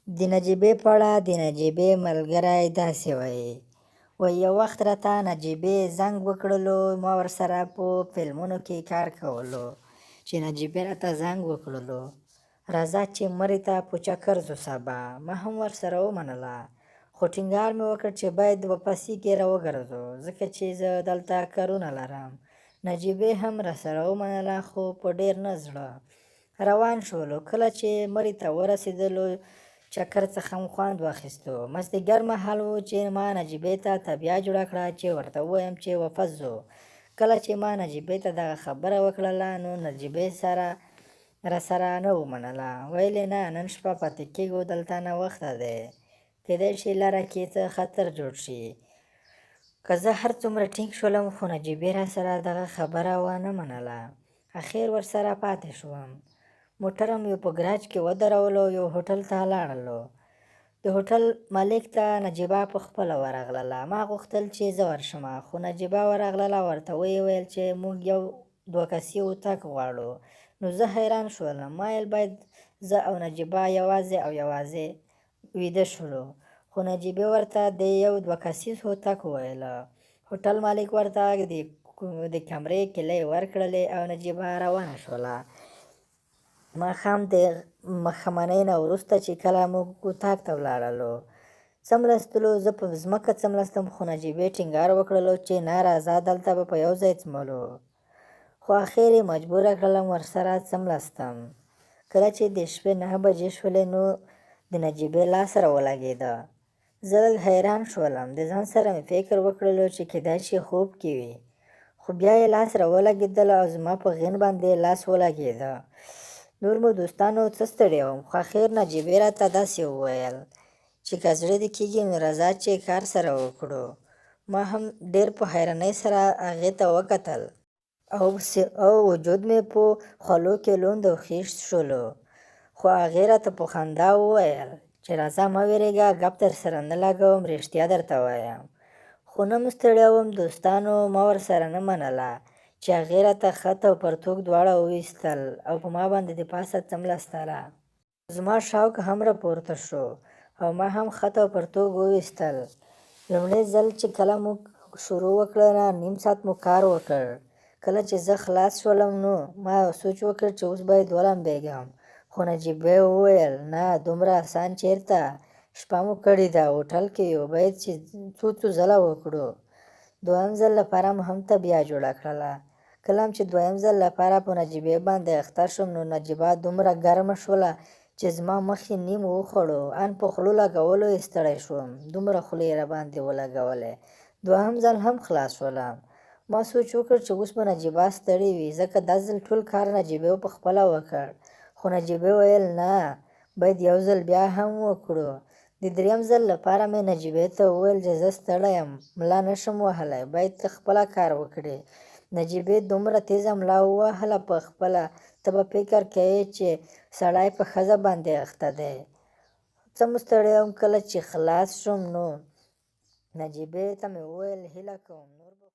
د نجيبې په اړه د نجيبې ملګری داسې وایي. یو وخت راته نجيبې زنګ وکړلو، ما ورسره په فلمونو کې کار کولو، چې نجيبې راته زنګ وکړلو راځه چې مرې ته په چکر ځو سبا. ما هم ورسره ومنله، خو ټینګار مې وکړ چې باید واپسې کې راوګرځو ځکه چې زه دلته کارونه لرم. نجيبې هم راسره ومنله، خو په ډېر نه زړه. روان شولو. کله چې مرې ته ورسېدلو چکر څخه مو خوند واخیستو. مازدیګر مهال و چې ما نجيبې ته طبیعه جوړه کړه چې ورته ووایم چې واپس ځو. کله چې ما نجيبې ته دغه خبره وکړله نو نجيبې راسره نه ومنله. ویل نه، نن شپه پاتې کېږو، دلته ناوخته دی، کیدای شي لاره کې څه خطر جوړ شي. که زه هر څومره ټینګ شولم خو نجيبې راسره دغه خبره ونه منله. اخر ورسره پاتې شوم. موټر مې په ګراج کې ودرولو، یو هوټل ته لاړلو. د هوټل مالک ته نجيبه په خپله ورغلله. ما غوښتل چې زه ورشم، خو نجيبه ورغلله، ورته ویې ویل چې موږ یو 2 کسي اتاق غواړو. نو زه حیران شولم. ما ویل باید زه او نجيبه یوازې ویده شولو، خو نجيبې ورته د یو 2 کسیز اتاق وویله. هوټل مالک ورته د کمرې کیلۍ ورکړلې او نجيبه روانه شوله. ماښام د ماښامنۍ نه وروسته چې کله موږ اتاق ته ولاړلو څملاستلو، زه په ځمکه څملاستم، خو نجيبې ټینګار وکړلو چې نه راځه دلته به په یو ځای څملو. خو اخر یې مجبوره کړلم ورسره څملاستم. کله چې د شپې 9 بجې شولې نو د نجيبې لاس راولګېده. زه لږ حیران شولم. د ځان سره مې فکر وکړلو چې کیدای شي خوب کې وي، خو بیا یې لاس راولګېدل او زما په غین باندې لاس ولګېده. نور مو دوستانو څه ستړی وم، خو اخر نجيبې راته داسې وویل چې که زړه دې کېږي نو راځه چې کار سره وکړو. ما هم ډېر په حیرانۍ سره هغې ته وکتل او وجود مې په خولو کې لوند او خیشت شولو. خو هغې راته په خندا وویل چې راځه مه وېرېږه، ګپ درسره نه لګوم، رښتیا درته وایم. خو نه مو ستړی وم دوستانو، ما ورسره نه منله چې هغې راته خط او پرتوګ دواړه وویستل او په ما باندې د پاسه څملاستله. زما شوق هم راپورته شو او ما هم خط او پرتوګ وویستل. لومړی ځل چې کله موږ شروع وکړله 1.5 ساعت مو کار وکړ. کله چې زه خلاص شولم نو ما سوچ وکړ چې اوس باید ولمبېږم، خو نجيبې وویل نه، دومره اسان چېرته، شپه مو کړې ده، هوټل کې یو، باید چې څو ځله وکړو. 2م ځل لپاره مو هم طبیعه جوړه کړله. کله چې 2م ځل لپاره په نجيبې باندې اخته شوم نو نجيبه دومره ګرمه شوله چې زما مخ یې نیم وخوړو. ان په خولو لګولو یې ستړی شوم، دومره خوله یې راباندې ولګولې. 2م ځل هم خلاص شولم. ما سوچ وکړ چې اوس به نجيبه ستړې وي، ځکه دا ځل ټول کار نجيبې په خپله وکړ. خو نجيبې ویل نه، باید یو ځل بیا هم وکړو. د 3م ځل لپاره مې نجيبې ته وویل چې زه ستړی یم، ملا نه شم وهلی، باید ته خپله کار وکړې. نجيبې دومره تیزه ملا ووهله په خپله، ته به فکر کوې چې سړی په ښځه باندې اخته دی. څه مو ستړی وم. کله چې خلاص شوم نو نجيبې ته مې وویل هیله کوم نور به